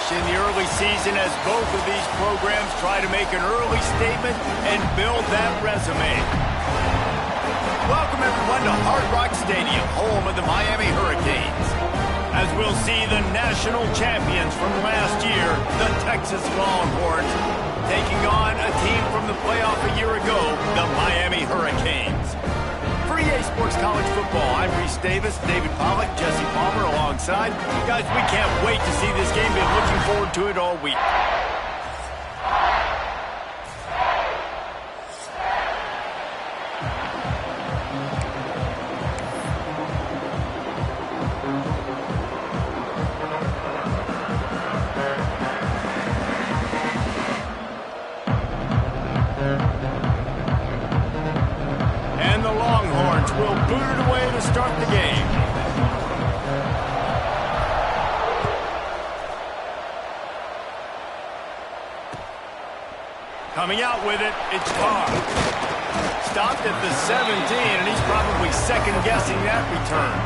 fresh in the early season as both of these programs try to make an early statement and build that resume. Welcome, everyone, to Hard Rock Stadium, home of the Miami Hurricanes. As we'll see the national champions from last year, the Texas Longhorns, taking on a team from the playoff a year ago, the Miami Hurricanes. For EA Sports College Football, I'm Reese Davis, David Pollack, Jesse Palmer alongside. Guys, we can't wait to see this game. Been looking forward to it all week. Will boot it away to start the game. Coming out with it, it's Carr. Stopped at the 17, and he's probably second-guessing that return.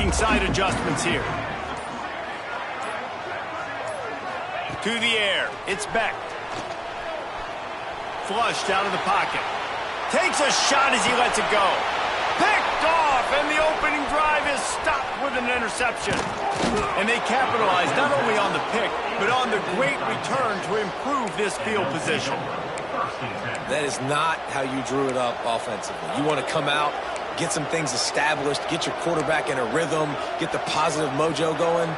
Side adjustments here. To the air. It's Beck. Flushed out of the pocket. Takes a shot as he lets it go. Picked off, and the opening drive is stopped with an interception. And they capitalize not only on the pick, but on the great return to improve this field position. That is not how you drew it up offensively. You want to come out, get some things established, get your quarterback in a rhythm, get the positive mojo going.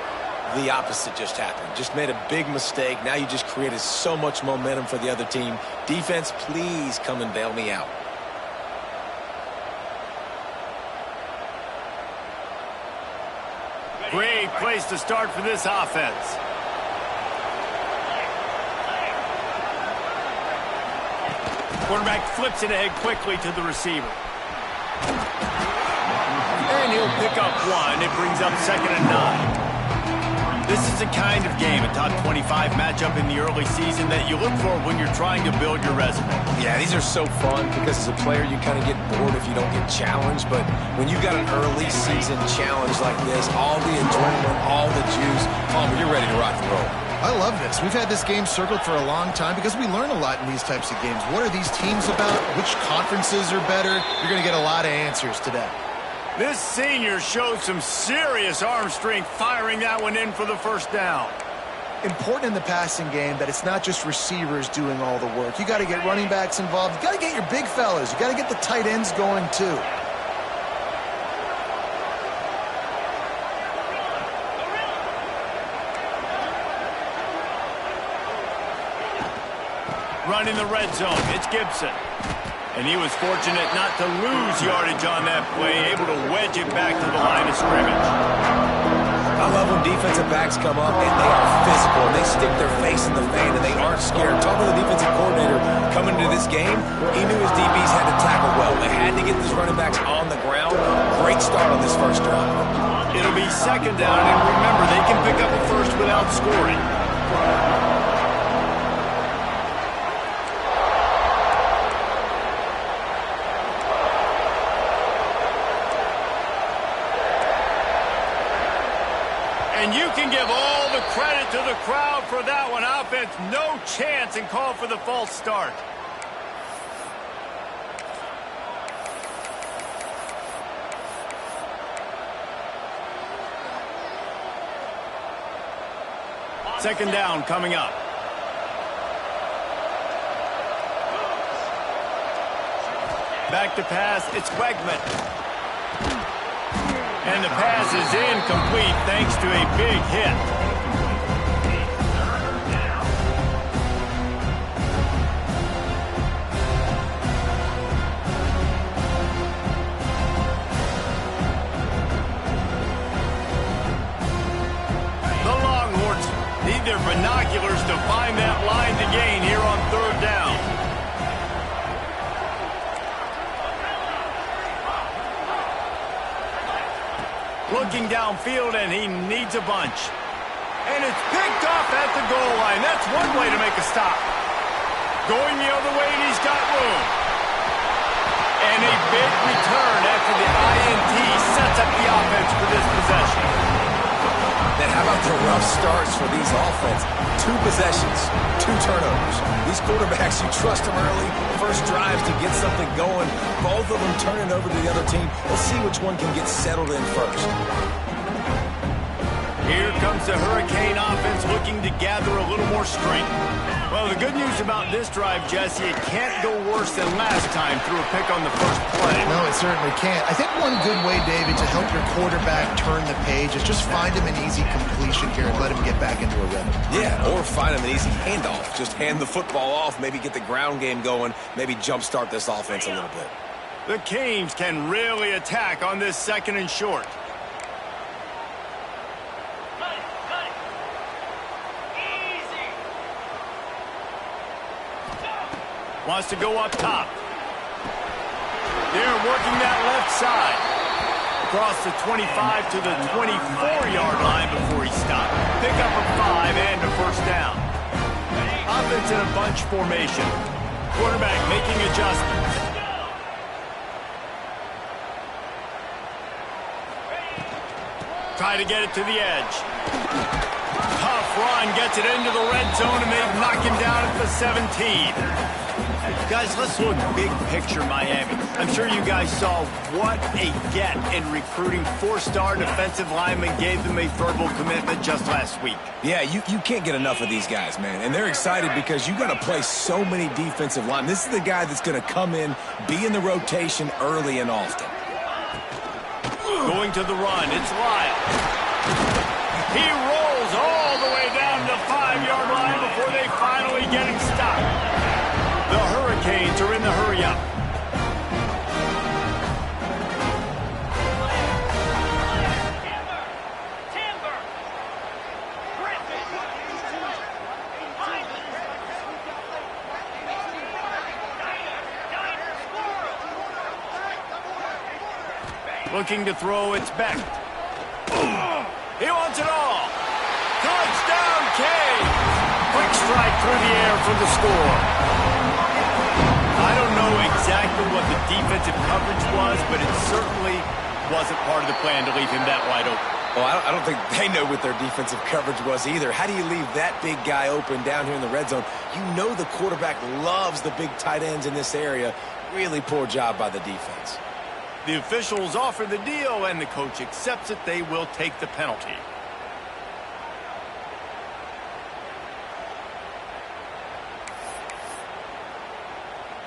The opposite just happened. Just made a big mistake. Now you just created so much momentum for the other team. Defense, please come and bail me out. Great place to start for this offense. Quarterback flips it ahead quickly to the receiver. And he'll pick up one. It brings up 2nd and 9. This is the kind of game, a top 25 matchup in the early season, that you look for when you're trying to build your resume. Yeah, these are so fun because as a player you kind of get bored if you don't get challenged. But when you've got an early season challenge like this, all the adrenaline, all the juice, you're ready to rock and roll. I love this. We've had this game circled for a long time because we learn a lot in these types of games. What are these teams about? Which conferences are better? You're going to get a lot of answers today. This senior showed some serious arm strength firing that one in for the first down. Important in the passing game that it's not just receivers doing all the work. You got to get running backs involved. You got to get your big fellas. You got to get the tight ends going too. Running the red zone, it's Gibson. And he was fortunate not to lose yardage on that play, able to wedge it back to the line of scrimmage. I love when defensive backs come up and they are physical. They stick their face in the fan and they aren't scared. Talking to the defensive coordinator coming into this game, he knew his DBs had to tackle well. They had to get these running backs on the ground. Great start on this first drive. It'll be 2nd down, and remember, they can pick up a first without scoring. And you can give all the credit to the crowd for that one. Offense, no chance, and call for the false start. Second down coming up. Back to pass, it's Wegman. And the pass is incomplete thanks to a big hit. The Longhorns need their binoculars to find that line to gain here on 3rd down. Looking downfield, and he needs a bunch. And it's picked off at the goal line. That's one way to make a stop. Going the other way, and he's got room. And a big return after the INT sets up the offense for this possession. Then how about the rough starts for these offense? 2 possessions, 2 turnovers. These quarterbacks, you trust them early, first drives to get something going. Both of them turning over to the other team. Let's see which one can get settled in first. Here comes the Hurricane offense looking to gather a little more strength. Well, the good news about this drive, Jesse, it can't go worse than last time through a pick on the first play. No, it certainly can't. I think one good way, David, to help your quarterback turn the page is just find him an easy completion here and let him get back into a rhythm. Yeah, or find him an easy handoff. Just hand the football off, maybe get the ground game going, maybe jumpstart this offense a little bit. The Canes can really attack on this 2nd and short. Wants to go up top. They're working that left side. Across the 25 to the 24-yard line before he stopped. Pick up a 5 and a first down. Offense in a bunch formation. Quarterback making adjustments. Try to get it to the edge. Tough run, gets it into the red zone, and they knock him down at the 17. Guys, let's look big picture Miami. I'm sure you guys saw what a get in recruiting. 4-star defensive linemen gave them a verbal commitment just last week. Yeah, you can't get enough of these guys, man. And they're excited because you got to play so many defensive linemen. This is the guy that's going to come in, be in the rotation early and often. Going to the run, it's Lyle. He rolls all the way down the 5-yard line before they finally get him stopped. The Hurricanes are in the hurry-up. Looking to throw, it's Beck. He wants it all. Touchdown, Canes! Quick strike through the air for the score. I don't know exactly what the defensive coverage was, but it certainly wasn't part of the plan to leave him that wide open. Well, I don't think they know what their defensive coverage was either. How do you leave that big guy open down here in the red zone? You know the quarterback loves the big tight ends in this area. Really poor job by the defense. The officials offer the deal, and the coach accepts it. They will take the penalty.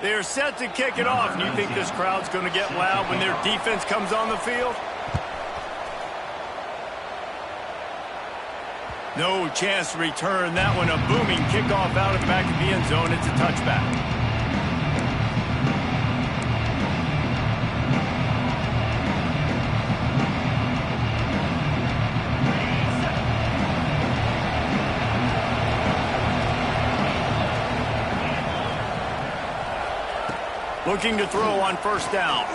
They're set to kick it off. And you think this crowd's going to get loud when their defense comes on the field? No chance to return that one. A booming kickoff out of the back of the end zone. It's a touchback. Looking to throw on first down.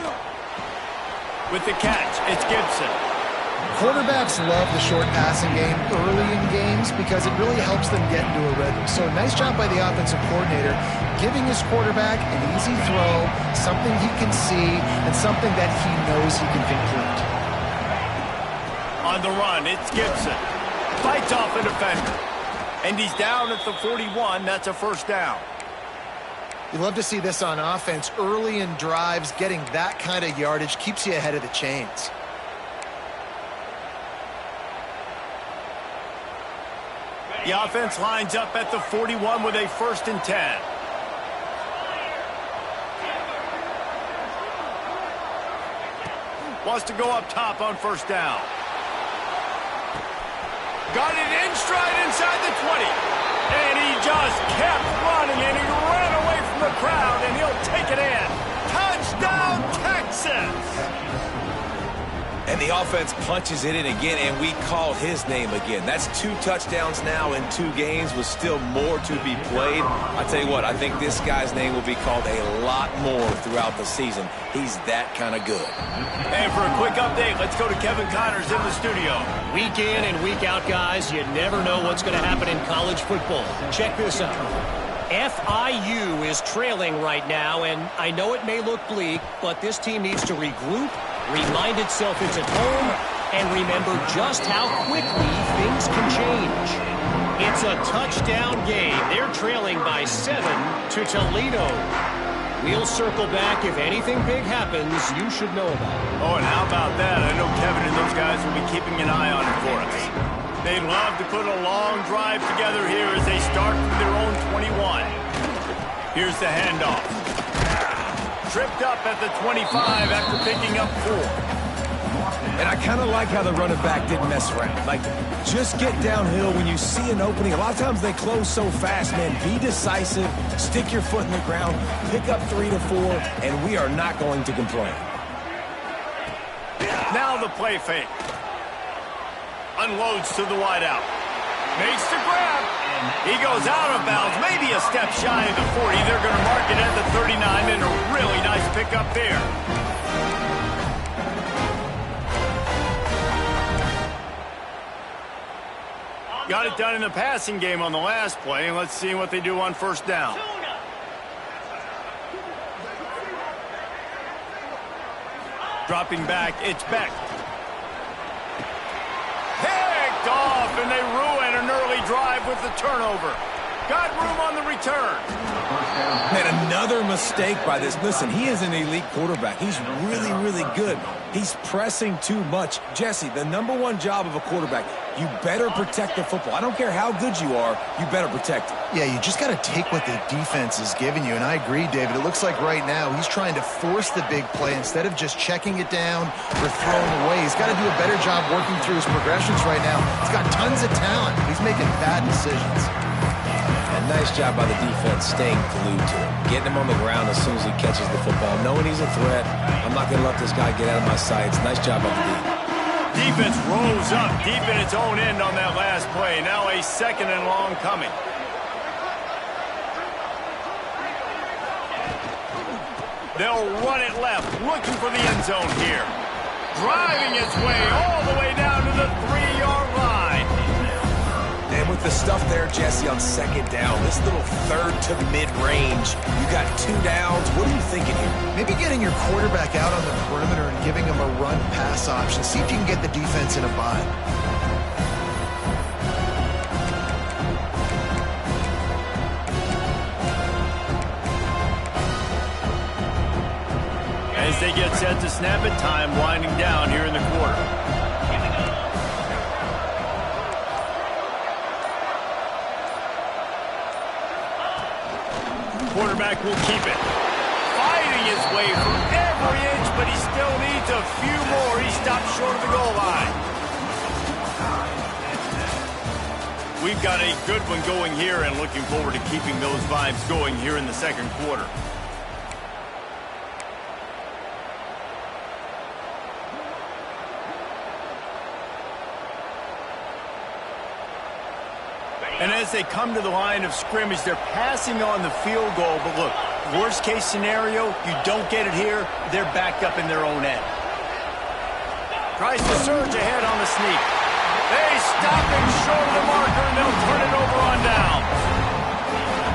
With the catch, it's Gibson. Quarterbacks love the short passing game early in games because it really helps them get into a rhythm. So nice job by the offensive coordinator giving his quarterback an easy throw, something he can see, and something that he knows he can complete. On the run, it's Gibson. Fights off a defender. And he's down at the 41. That's a first down. You love to see this on offense. Early in drives, getting that kind of yardage keeps you ahead of the chains. The offense lines up at the 41 with a 1st and 10. Wants to go up top on first down. Got it in stride inside the 20. And he just kept running, and he ran away from the crowd, and he'll take it in. Touchdown, Texas! And the offense punches it in again, and we called his name again. That's 2 touchdowns now in 2 games with still more to be played. I tell you what, I think this guy's name will be called a lot more throughout the season. He's that kind of good. And for a quick update, let's go to Kevin Connors in the studio. Week in and week out, guys, you never know what's going to happen in college football. Check this out. FIU is trailing right now, and I know it may look bleak, but this team needs to regroup, remind itself it's at home, and remember just how quickly things can change. It's a touchdown game. They're trailing by 7 to Toledo. We'll circle back if anything big happens you should know about. Oh, and how about that? I know Kevin and those guys will be keeping an eye on it for us. They love to put a long drive together here as they start from their own 21. Here's the handoff. Tripped up at the 25 after picking up 4. And I kind of like how the running back didn't mess around. Like, just get downhill when you see an opening. A lot of times they close so fast, man. Be decisive, stick your foot in the ground, pick up 3 to 4, and we are not going to complain. Now the play fake. Unloads to the wideout. Makes the grab. He goes out of bounds, maybe a step shy of the 40. They're going to mark it at the 39, and a really nice pickup there. Got it done in the passing game on the last play, and let's see what they do on first down. Dropping back, it's Beck. Picked off, and they ruin an early drive with the turnover. Got room on the return. Man, another mistake by this. Listen, he is an elite quarterback. He's really, really good. He's pressing too much. Jesse, the #1 job of a quarterback, you better protect the football. I don't care how good you are, you better protect it. Yeah, you just got to take what the defense is giving you. And I agree, David. It looks like right now he's trying to force the big play instead of just checking it down or throwing away. He's got to do a better job working through his progressions right now. He's got tons of talent. He's making bad decisions. And nice job by the defense staying glued to him. Getting him on the ground as soon as he catches the football. Knowing he's a threat. I'm not going to let this guy get out of my sights. Nice job by the defense. Defense rose up deep in its own end on that last play. Now a 2nd and long coming. They'll run it left, looking for the end zone here. Driving its way all the way down to the 3-yard line. And with the stuff there, Jesse, on 2nd down, this little 3rd to mid-range, you got 2 downs. What are you thinking here? Maybe getting your quarterback out on the perimeter and giving him a run-pass option. See if you can get the defense in a bind. As they get set to snap it, time winding down here in the quarter. Quarterback will keep it. Fighting his way for every inch, but he still needs a few more. He stopped short of the goal line. We've got a good one going here and looking forward to keeping those vibes going here in the 2nd quarter. And as they come to the line of scrimmage, they're passing on the field goal. But look, worst case scenario, you don't get it here, they're backed up in their own end. Tries to surge ahead on the sneak. They stop him short of the marker, and they'll turn it over on down.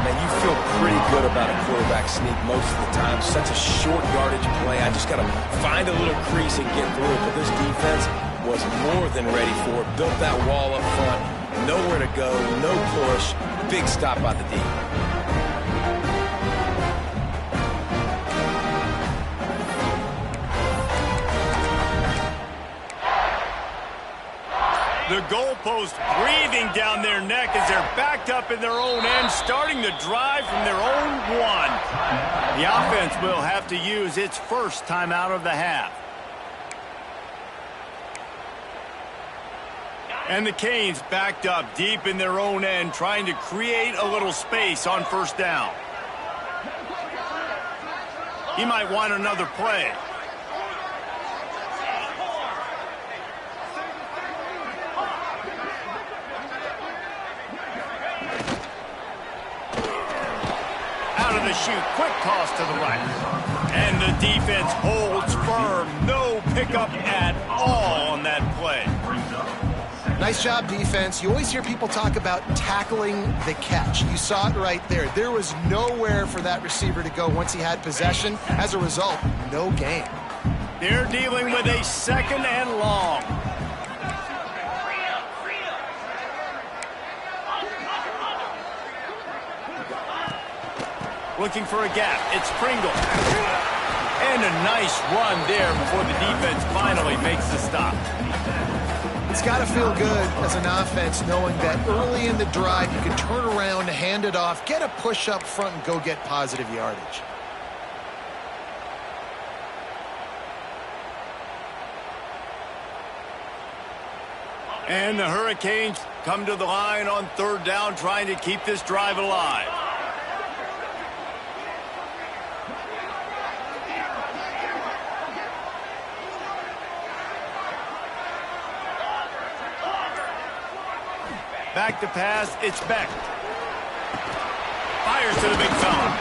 Man, you feel pretty good about a quarterback sneak most of the time. Such a short yardage play. I just got to find a little crease and get through it. But this defense was more than ready for it. Built that wall up front. Nowhere to go, no push. Big stop by the D. The goalpost breathing down their neck as they're backed up in their own end, starting the drive from their own 1. The offense will have to use its first timeout of the half. And the Canes backed up deep in their own end, trying to create a little space on first down. He might want another play. the chute. Quick toss to the right. And the defense holds firm. No pickup at all on that play. Nice job, defense. You always hear people talk about tackling the catch. You saw it right there. There was nowhere for that receiver to go once he had possession. As a result, no gain. They're dealing with a 2nd and long. Looking for a gap. It's Pringle. And a nice run there before the defense finally makes the stop. It's got to feel good as an offense knowing that early in the drive you can turn around, hand it off, get a push up front, and go get positive yardage. And the Hurricanes come to the line on 3rd down, trying to keep this drive alive. Back to pass, it's Beck. Fires to the big fella.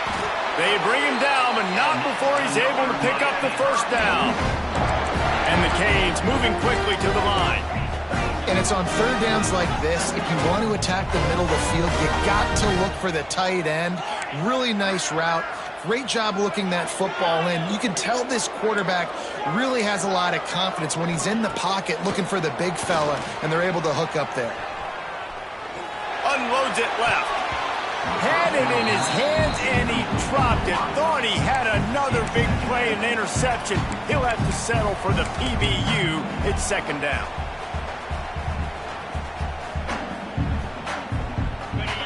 They bring him down, but not before he's able to pick up the 1st down. And the Canes moving quickly to the line. And it's on 3rd downs like this. If you want to attack the middle of the field, you got to look for the tight end. Really nice route. Great job looking that football in. You can tell this quarterback really has a lot of confidence when he's in the pocket looking for the big fella, and they're able to hook up there. Unloads it left. Had it in his hands, and he dropped it. Thought he had another big play, an interception. He'll have to settle for the PBU. It's 2nd down.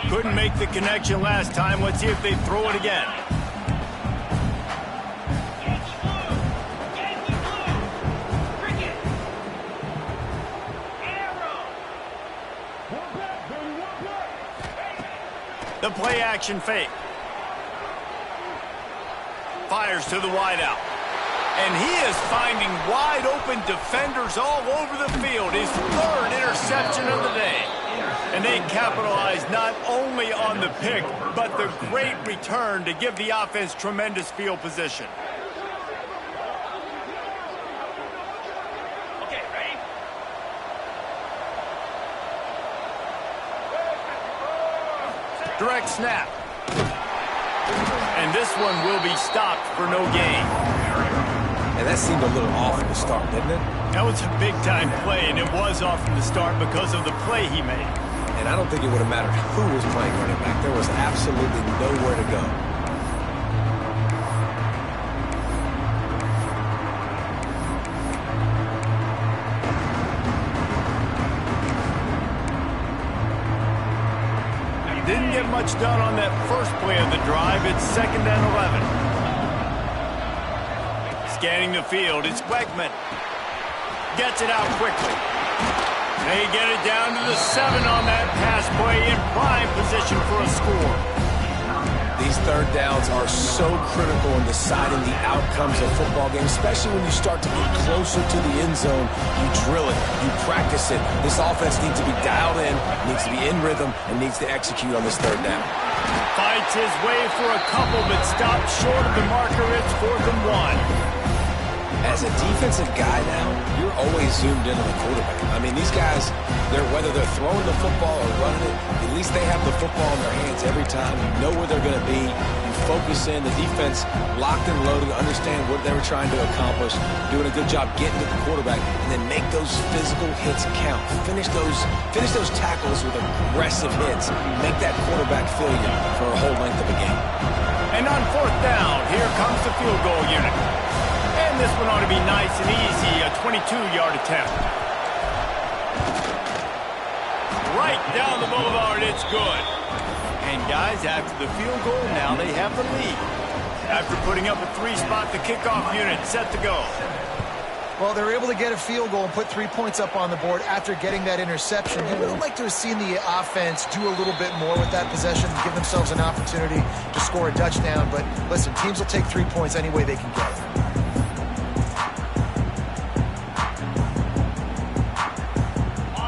Couldn't make the connection last time. Let's see if they throw it again. The play action fake. Fires to the wideout. And he is finding wide open defenders all over the field. His 3rd interception of the day. And they capitalize not only on the pick, but the great return to give the offense tremendous field position. Okay, ready? Direct snap. And this one will be stopped for no gain. And that seemed a little off from the start, didn't it? That was a big-time play, and it was off from the start because of the play he made. And I don't think it would have mattered who was playing running back. There was absolutely nowhere to go. Didn't get much done on that first play of the drive. It's 2nd and 11. Scanning the field, it's Wegman. Gets it out quickly. They get it down to the 7 on that pass play, in prime position for a score. These 3rd downs are so critical in deciding the outcomes of football games, especially when you start to get closer to the end zone. You drill it, you practice it. This offense needs to be dialed in, needs to be in rhythm, and needs to execute on this 3rd down. Fights his way for a couple, but stopped short of the marker. It's 4th and 1. As a defensive guy now, you're always zoomed in on the quarterback. I mean, these guys, whether they're throwing the football or running it, at least they have the football in their hands every time. You know where they're going to be. You focus in. The defense locked and loaded, understand what they were trying to accomplish, doing a good job getting to the quarterback, and then make those physical hits count. Finish those tackles with aggressive hits. Make that quarterback feel you for a whole length of a game. And on 4th down, here comes the field goal unit. And this one ought to be nice and easy, a 22-yard attempt. Right down the boulevard, it's good. And guys, after the field goal, now they have the lead. After putting up a 3-spot, the kickoff unit set to go. Well, they were able to get a field goal and put 3 points up on the board after getting that interception. You would have liked to have seen the offense do a little bit more with that possession, give themselves an opportunity to score a touchdown. But listen, teams will take 3 points any way they can get it.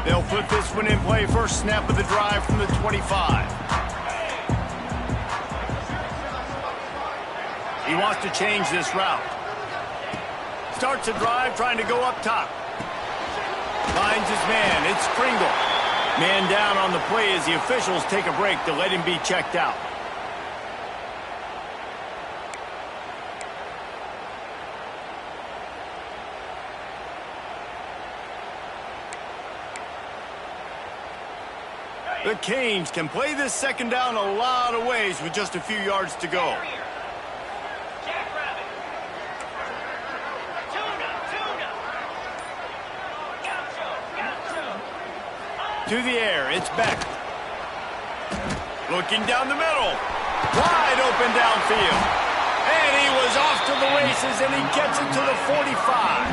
They'll put this one in play. First snap of the drive from the 25. He wants to change this route. Starts a drive trying to go up top. Finds his man. It's Kringle. Man down on the play as the officials take a break to let him be checked out. The Canes can play this second down a lot of ways with just a few yards to go. To the air, it's Beck. Looking down the middle. Wide open downfield. And he was off to the races, and he gets it to the 45.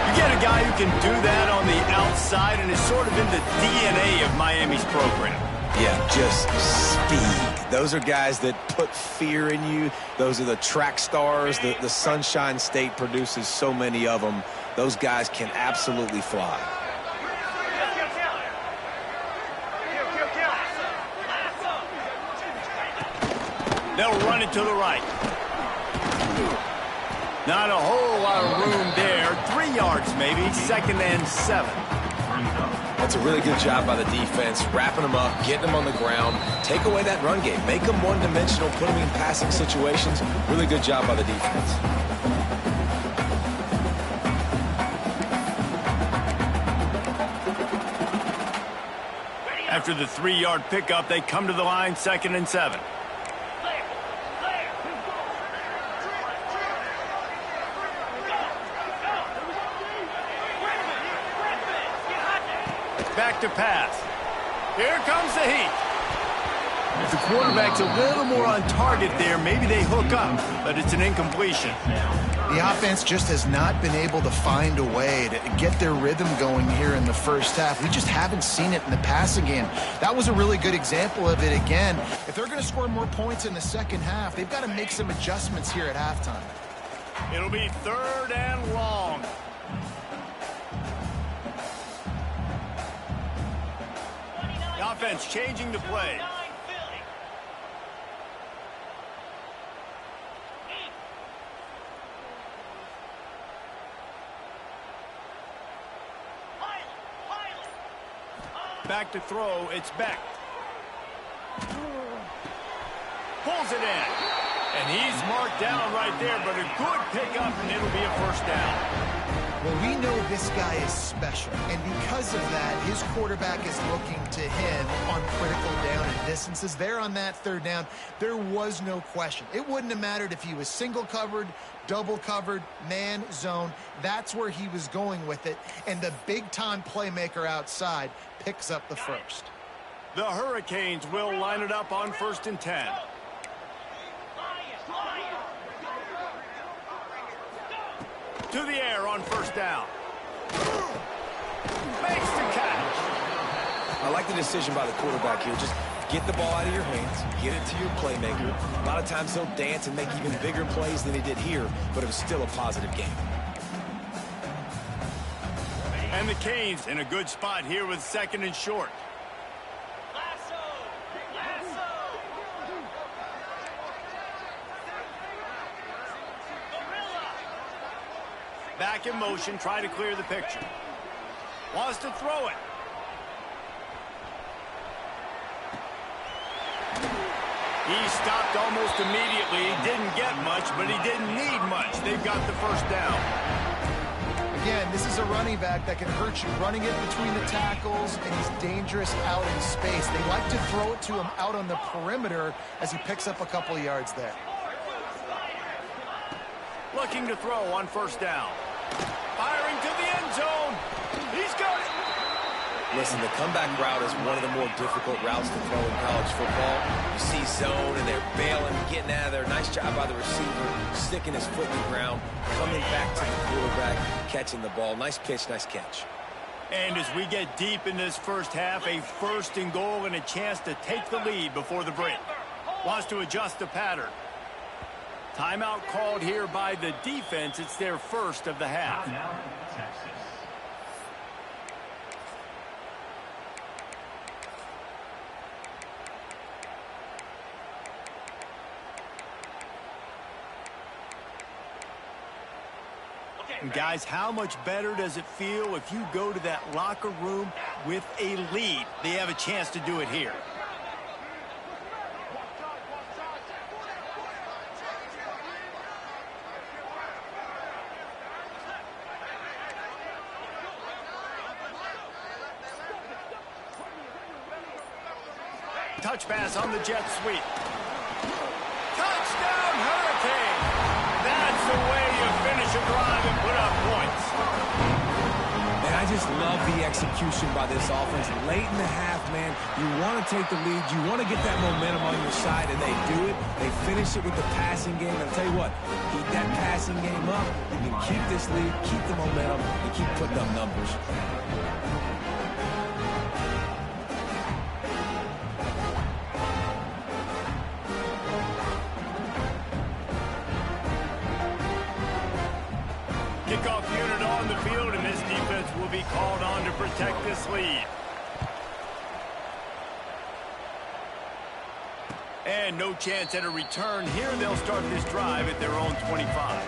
You get a guy who can do that on the outside and is sort of in the DNA of Miami's program. Yeah, just speed. Those are guys that put fear in you. Those are the track stars. The Sunshine State produces so many of them. Those guys can absolutely fly. They'll run it to the right. Not a whole lot of room there. 3 yards maybe, 2nd and 7. That's a really good job by the defense, wrapping them up, getting them on the ground, take away that run game, make them one-dimensional, put them in passing situations. Really good job by the defense. After the 3-yard pickup, they come to the line, 2nd and 7. Back to pass. Here comes the heat. If the quarterback's a little more on target there, maybe they hook up, but it's an incompletion. The offense just has not been able to find a way to get their rhythm going here in the first half. We just haven't seen it in the passing game. That was a really good example of it again. If they're going to score more points in the second half, they've got to make some adjustments here at halftime. It'll be 3rd and long. The offense changing the play. Back to throw, it's Beck. Pulls it in. And he's marked down right there, but a good pickup, and it'll be a 1st down. Well, we know this guy is special, and because of that, his quarterback is looking to him on critical down and distances. There on that 3rd down, there was no question. It wouldn't have mattered if he was single covered, double covered, man, zone. That's where he was going with it, and the big-time playmaker outside picks up the 1st. The Hurricanes will line it up on 1st and 10. To the air on 1st down. Makes the catch. I like the decision by the quarterback here. Just get the ball out of your hands, get it to your playmaker. A lot of times he'll dance and make even bigger plays than he did here, but it was still a positive game. And the Canes in a good spot here with 2nd and short. Back in motion, try to clear the picture. Wants to throw it. He stopped almost immediately. He didn't get much, but he didn't need much. They've got the 1st down. Again, this is a running back that can hurt you, running it between the tackles, and he's dangerous out in space. They like to throw it to him out on the perimeter as he picks up a couple yards there. Looking to throw on 1st down. Firing to the end zone. He's got it. Listen, the comeback route is one of the more difficult routes to throw in college football. You see zone, and they're bailing, getting out of there. Nice job by the receiver, sticking his foot in the ground, coming back to the quarterback, catching the ball. Nice pitch, nice catch. And as we get deep in this first half, a 1st and goal and a chance to take the lead before the break. Wants to adjust the pattern. Timeout called here by the defense. It's their 1st of the half. And guys, how much better does it feel if you go to that locker room with a lead? They have a chance to do it here. Touch pass on the jet sweep. Touchdown, Hurricane! That's the way you finish a drive and put up points. Man, I just love the execution by this offense. Late in the half, man, you want to take the lead. You want to get that momentum on your side, and they do it. They finish it with the passing game. I'll tell you what, keep that passing game up. You can keep this lead, keep the momentum, and keep putting up numbers. Kickoff unit on the field, and this defense will be called on to protect this lead. And no chance at a return here. They'll start this drive at their own 25.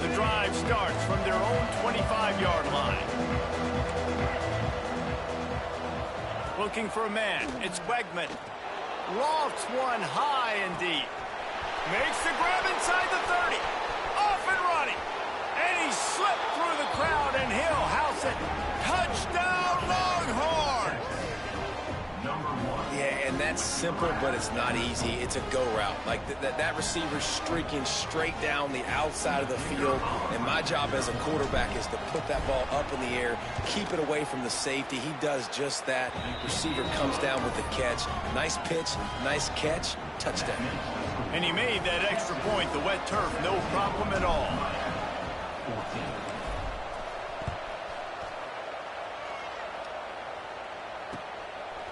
The drive starts from their own 25-yard line. Looking for a man. It's Wegman. Lofts one high and deep. Makes the grab inside the 30. Off and running. And he slipped through the crowd, and he'll house it. Touchdown, Longhorns! Yeah, and that's simple, but it's not easy. It's a go route. Like that receiver's streaking straight down the outside of the field, and my job as a quarterback is to put that ball up in the air, keep it away from the safety. He does just that. Receiver comes down with the catch. Nice pitch, nice catch, touchdown. And he made that extra point. The wet turf, no problem at all.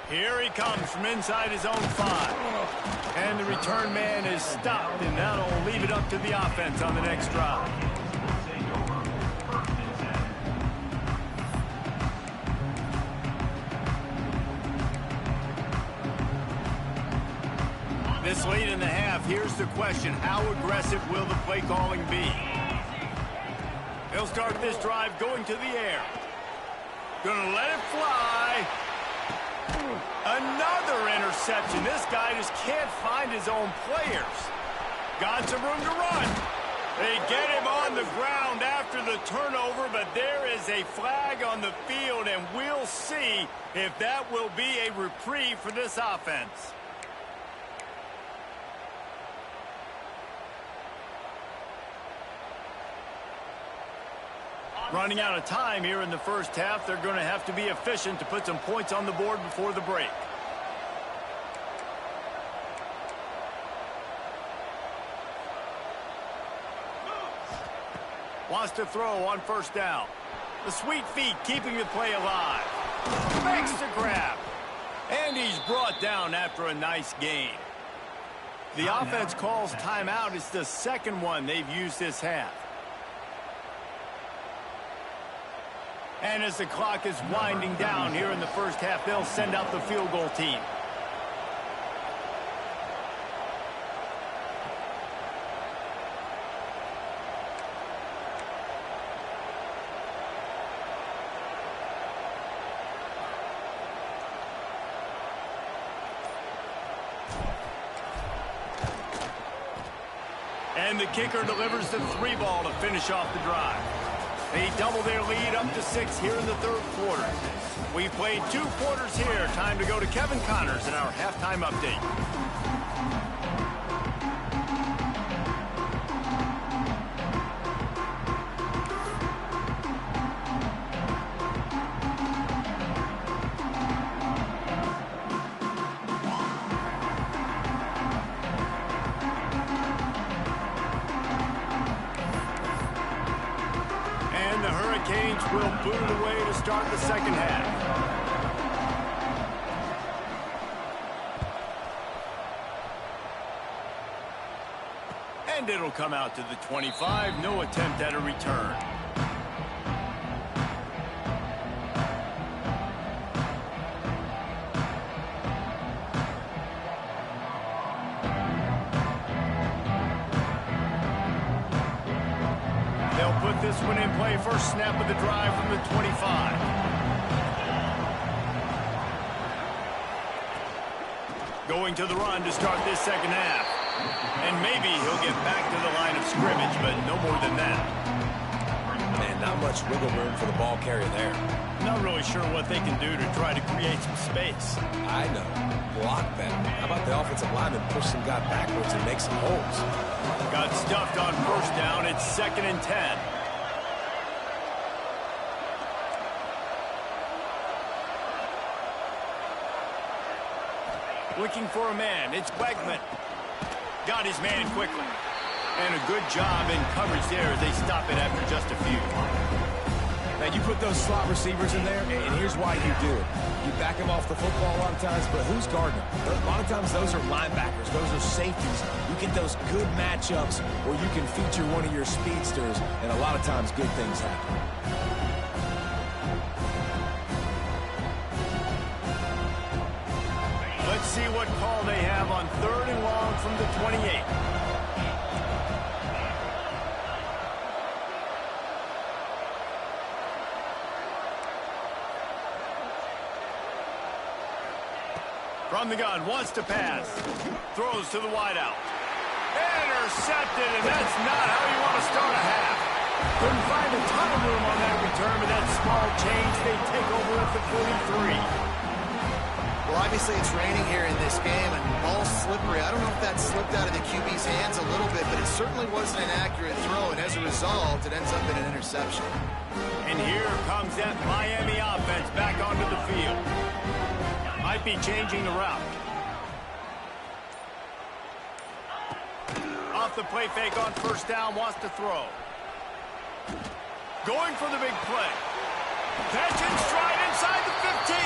Here he comes from inside his own 5. And the return man is stopped, and that'll leave it up to the offense on the next drive. This late in the half, here's the question. How aggressive will the play calling be? They'll start this drive going to the air. Gonna let it fly. Another interception. This guy just can't find his own players. Got some room to run. They get him on the ground after the turnover, but there is a flag on the field, and we'll see if that will be a reprieve for this offense. Running out of time here in the first half. They're going to have to be efficient to put some points on the board before the break. Wants to throw on first down. The sweet feet keeping the play alive. Makes the grab. And he's brought down after a nice gain. The offense calls timeout. It's the second one they've used this half. And as the clock is winding down here in the first half, they'll send out the field goal team. And the kicker delivers the 3 ball to finish off the drive. They double their lead up to 6 here in the third quarter. We've played 2 quarters here. Time to go to Kevin Connors in our halftime update. Will boot it away to start the second half. And it'll come out to the 25. No attempt at a return. one in play, first snap of the drive from the 25. Going to the run to start this second half. And maybe he'll get back to the line of scrimmage, but no more than that. Man, not much wiggle room for the ball carrier there. Not really sure what they can do to try to create some space. I know. Block better. How about the offensive lineman push some guy backwards and make some holes? Got stuffed on first down. It's 2nd and 10. Looking for a man. It's Wegman. Got his man quickly. And a good job in coverage there as they stop it after just a few. Man, you put those slot receivers in there, and here's why you do it. You back them off the football a lot of times, but who's guarding them? A lot of times those are linebackers. Those are safeties. You get those good matchups where you can feature one of your speedsters, and a lot of times good things happen. Let's see what call they have on 3rd and long from the 28. From the gun, wants to pass. Throws to the wideout. Intercepted, and that's not how you want to start a half. Couldn't find a ton of room on that return, but that small change, they take over at the 43. Well, obviously it's raining here in this game, and ball's slippery. I don't know if that slipped out of the QB's hands a little bit, but it certainly wasn't an accurate throw, and as a result, it ends up in an interception. And here comes that Miami offense back onto the field. Might be changing the route. Off the play fake on first down, wants to throw. Going for the big play. Catch and stride inside the 15.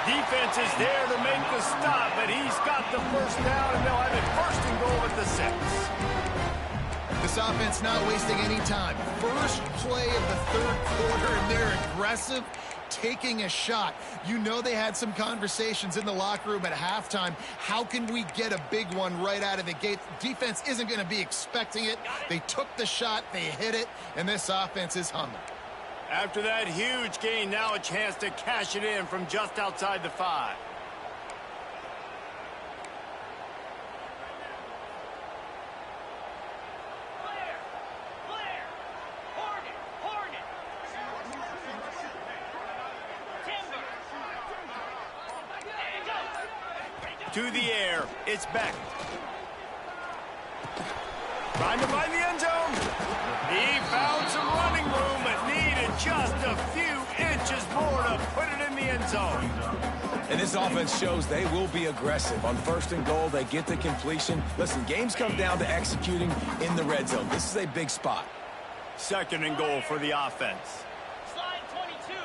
Defense is there to make the stop, but he's got the first down, and they'll have it 1st and goal at the 6. This offense not wasting any time. First play of the 3rd quarter, and they're aggressive, taking a shot. You know they had some conversations in the locker room at halftime. How can we get a big one right out of the gate? Defense isn't going to be expecting it. They took the shot, they hit it, and this offense is humming. After that huge gain, now a chance to cash it in from just outside the 5. To the air, it's Beck. Trying to find the end zone. He found some running room, but needed just a few inches more to put it in the end zone. And this offense shows they will be aggressive. On 1st and goal, they get the completion. Listen, games come down to executing in the red zone. This is a big spot. 2nd and goal for the offense. Slide 22.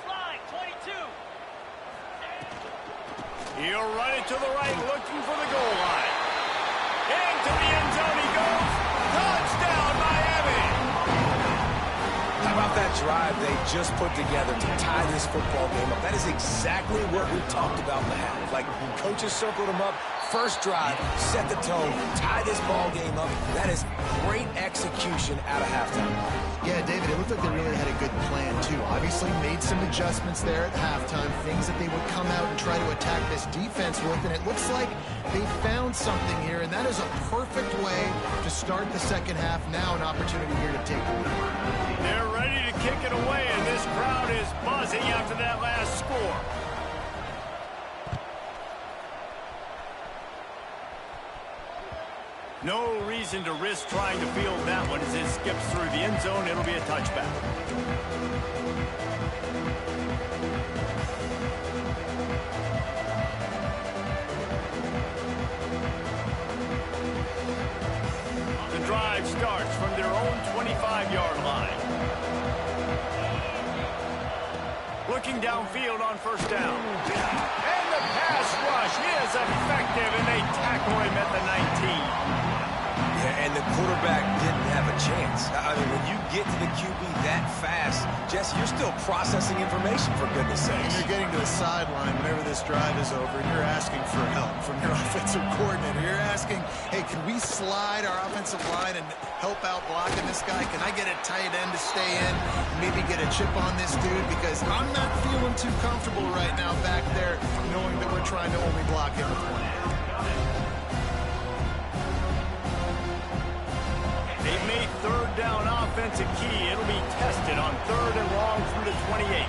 Slide 22. He'll run it to the right, looking for the goal line. Into the end zone he goes. Touchdown, Miami! How about that drive they just put together to tie this football game up? That is exactly what we talked about in the half. Like, coaches circled them up. First drive, set the tone, tie this ball game up. That is great execution out of halftime. Yeah, David, it looked like they really had a good plan, too. Obviously made some adjustments there at halftime, things that they would come out and try to attack this defense with, and it looks like they found something here, and that is a perfect way to start the second half. Now an opportunity here to take the lead. They're ready to kick it away, and this crowd is buzzing after that last score. No reason to risk trying to field that one as it skips through the end zone. It'll be a touchback. The drive starts from their own 25-yard line. Looking downfield on first down. And the pass rush is effective, and they tackle him at the 19. Yeah, and the quarterback didn't have a chance. I mean, when you get to the QB that fast, Jesse, you're still processing information, for goodness sakes. And you're getting to the sideline whenever this drive is over, and you're asking for help from your offensive coordinator. You're asking, hey, can we slide our offensive line and help out blocking this guy? Can I get a tight end to stay in, maybe get a chip on this dude? Because I'm not feeling too comfortable right now back there knowing that we're trying to only block him with one hand. They've made third down offense a key. It'll be tested on 3rd and long through the 28.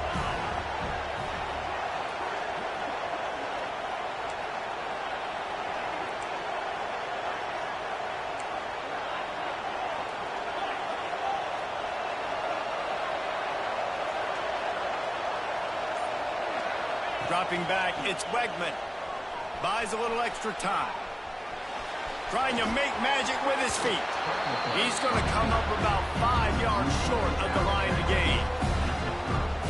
Dropping back, it's Wegman. Buys a little extra time. Trying to make magic with his feet. He's going to come up about 5 yards short of the line to gain.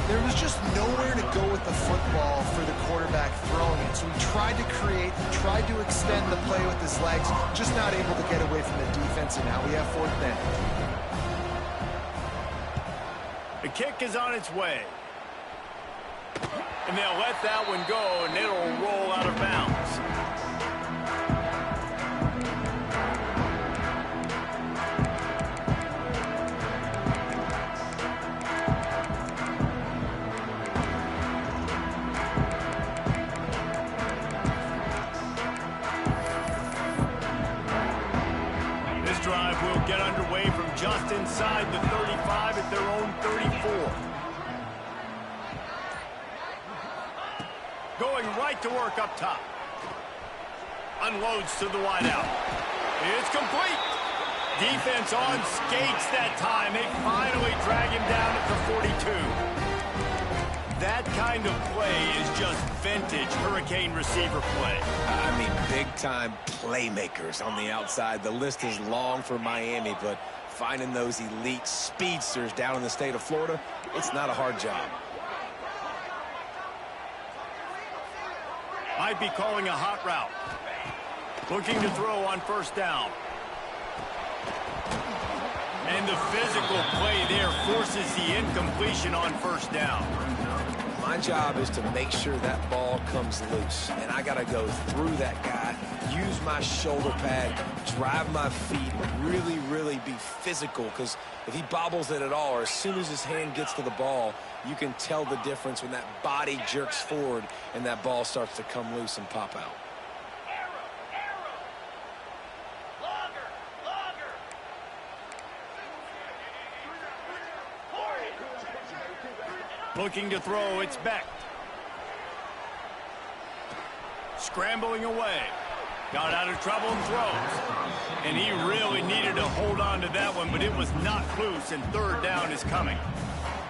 There was just nowhere to go with the football for the quarterback throwing it. So he tried to create, tried to extend the play with his legs, just not able to get away from the defense, and now we have 4th down. The kick is on its way. And they'll let that one go, and it'll roll out of bounds. This drive will get underway from just inside the 35 at their own 34. Going right to work up top. Unloads to the wideout. It's complete. Defense on skates that time. They finally drag him down at the 42. That kind of play is just vintage Hurricane receiver play. I mean, big-time playmakers on the outside. The list is long for Miami, but finding those elite speedsters down in the state of Florida, it's not a hard job. Might be calling a hot route. Looking to throw on 1st down. And the physical play there forces the incompletion on 1st down. My job is to make sure that ball comes loose, and I got to go through that guy, use my shoulder pad, drive my feet, really be physical, because if he bobbles it at all, or as soon as his hand gets to the ball, you can tell the difference when that body jerks forward and that ball starts to come loose and pop out. Looking to throw, it's Beck. Scrambling away. Got out of trouble and throws. And he really needed to hold on to that one, but it was not loose, and 3rd down is coming.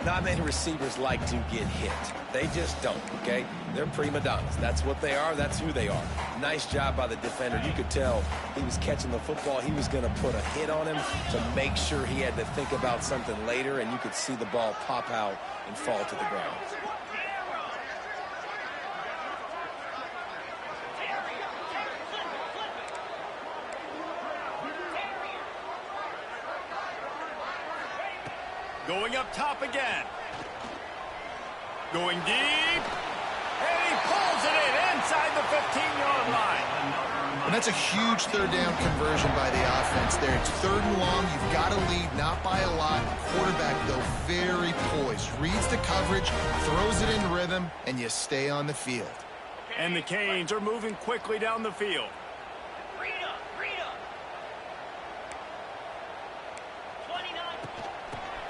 Not many receivers like to get hit. They just don't, okay? They're prima donnas. That's what they are. That's who they are. Nice job by the defender. You could tell he was catching the football. He was going to put a hit on him to make sure he had to think about something later, and you could see the ball pop out and fall to the ground. Going up top again. Going deep. And he pulls it in inside the 15-yard line. And that's a huge 3rd down conversion by the offense there. It's 3rd and long. You've got to lead, not by a lot. Quarterback, though, very poised. Reads the coverage, throws it in rhythm, and you stay on the field. And the Canes are moving quickly down the field.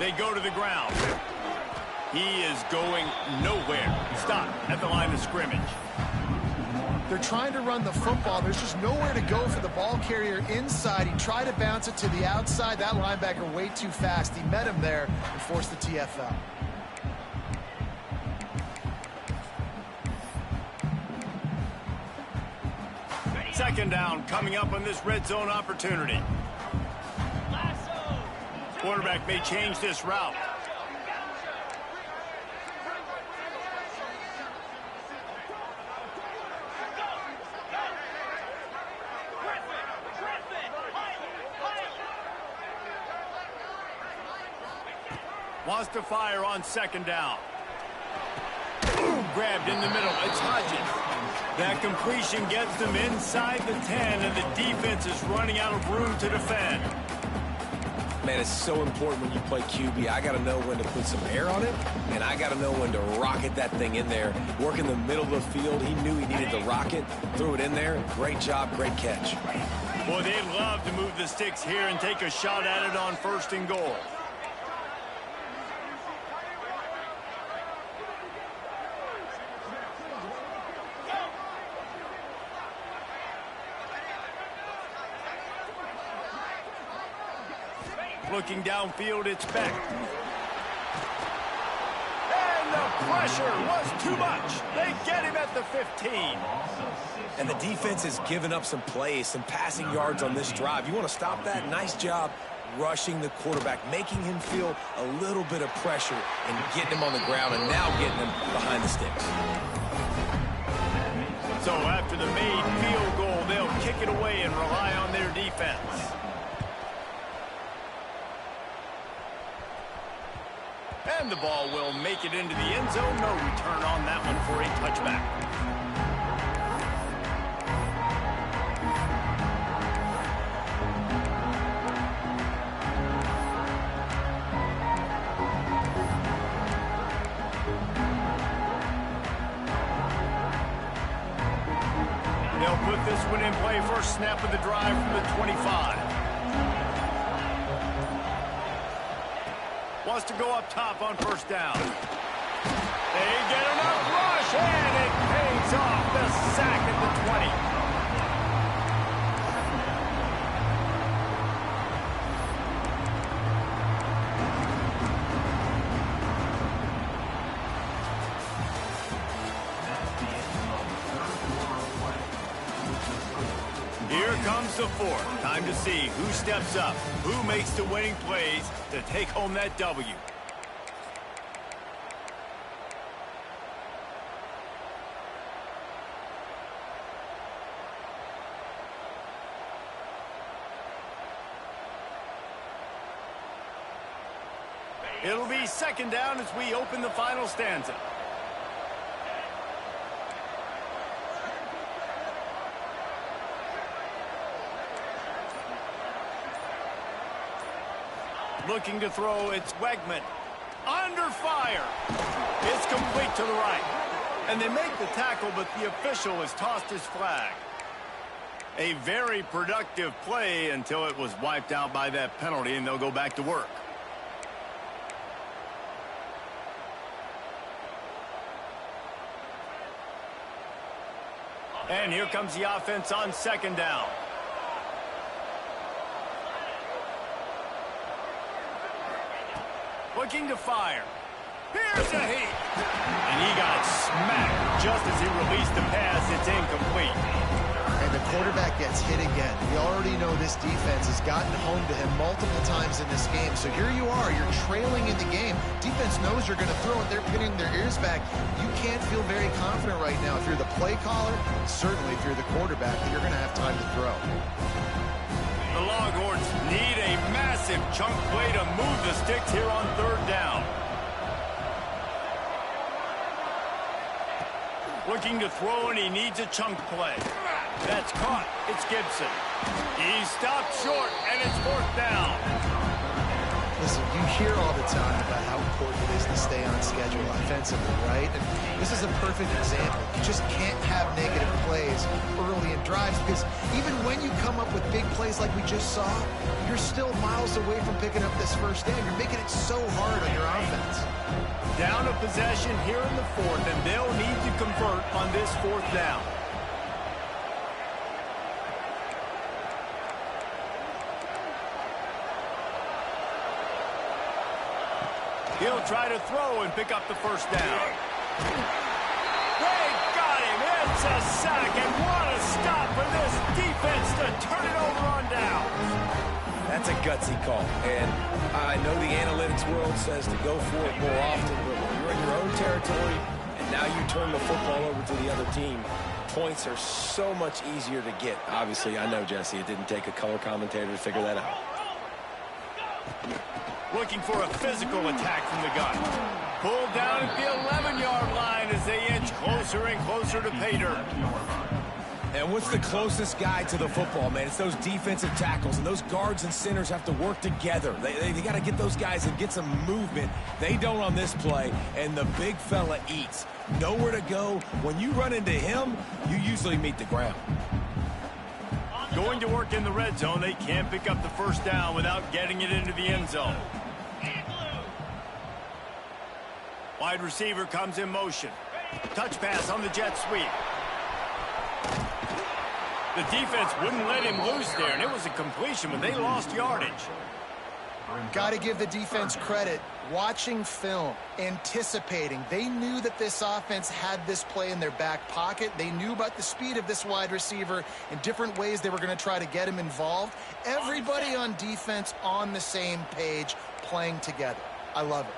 They go to the ground. He is going nowhere. Stop at the line of scrimmage. They're trying to run the football. There's just nowhere to go for the ball carrier inside. He tried to bounce it to the outside. That linebacker way too fast. He met him there and forced the TFL. Second down coming up on this red zone opportunity. Quarterback may change this route. Wants to fire on second down. Boom, grabbed in the middle. It's Hodges. That completion gets them inside the 10, and the defense is running out of room to defend. Man, it's so important when you play QB. I got to know when to put some air on it, and I got to know when to rocket that thing in there. Work in the middle of the field. He knew he needed to rocket. Threw it in there. Great job, great catch. Boy, they'd love to move the sticks here and take a shot at it on 1st and goal. Looking downfield, it's Beck. And the pressure was too much. They get him at the 15. And the defense has given up some plays, some passing yards on this drive. You want to stop that? Nice job rushing the quarterback, making him feel a little bit of pressure and getting him on the ground and now getting him behind the sticks. So after the made field goal, they'll kick it away and rely on their defense. And the ball will make it into the end zone. No return on that one for a touchback. They'll put this one in play. First snap of the drive from the 25. Wants to go up top on 1st down. They get enough rush, and it pays off. The sack at the 20. Here comes the 4th. Time to see who steps up, who makes the winning plays to take home that W. It'll be 2nd down as we open the final stanza. Looking to throw, it's Wegman. Under fire. It's complete to the right. And they make the tackle, but the official has tossed his flag. A very productive play until it was wiped out by that penalty, and they'll go back to work. And here comes the offense on 2nd down. Looking to fire. Here's a heat. And he got smacked just as he released the pass. It's incomplete. And the quarterback gets hit again. We already know this defense has gotten home to him multiple times in this game. So here you are. You're trailing in the game. Defense knows you're going to throw it. They're pinning their ears back. You can't feel very confident right now if you're the play caller, certainly if you're the quarterback, that you're going to have time to throw. The Longhorns need a massive chunk play to move the sticks here on 3rd down. Looking to throw, and he needs a chunk play. That's caught. It's Gibson. He's stopped short, and it's 4th down. Listen, you hear all the time about how important it is to stay on schedule offensively, right? And this is a perfect example. You just can't have negative plays early in drives because even when you come up with big plays like we just saw, you're still miles away from picking up this 1st down. You're making it so hard on your offense. Down a possession here in the 4th, and they'll need to convert on this 4th down. He'll try to throw and pick up the 1st down. They got him. It's a sack, and what a stop for this defense to turn it over on downs. That's a gutsy call. And I know the analytics world says to go for it more often, but when you're in your own territory and now you turn the football over to the other team, points are so much easier to get. Obviously, I know, Jesse, it didn't take a color commentator to figure that out. Looking for a physical attack from the gun. Pulled down at the 11-yard line as they inch closer and closer to pay dirt. And what's the closest guy to the football, man? It's those defensive tackles, and those guards and centers have to work together. They got to get those guys and get some movement. They don't on this play, and the big fella eats. Nowhere to go. When you run into him, you usually meet the ground. Going to work in the red zone, they can't pick up the first down without getting it into the end zone. Wide receiver comes in motion. Touch pass on the jet sweep. The defense wouldn't let him loose there, and it was a completion, but they lost yardage. Got to give the defense credit. Watching film, anticipating. They knew that this offense had this play in their back pocket. They knew about the speed of this wide receiver and different ways they were going to try to get him involved. Everybody on defense on the same page, playing together. I love it.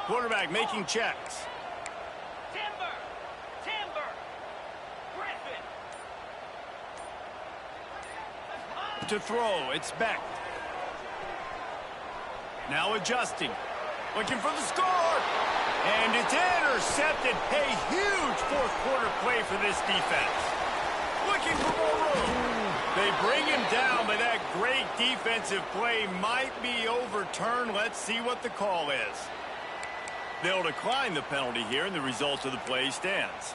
Quarterback making checks. Griffin. To throw, it's Beck. Now adjusting. Looking for the score. And it's intercepted. A huge fourth quarter play for this defense. Looking for more room. They bring him down, but that great defensive play might be overturned. Let's see what the call is. They'll decline the penalty here, and the result of the play stands.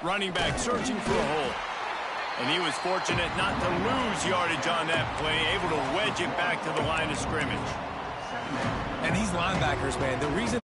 Running back searching for a hole. And he was fortunate not to lose yardage on that play, able to wedge it back to the line of scrimmage. And these linebackers, man, the reason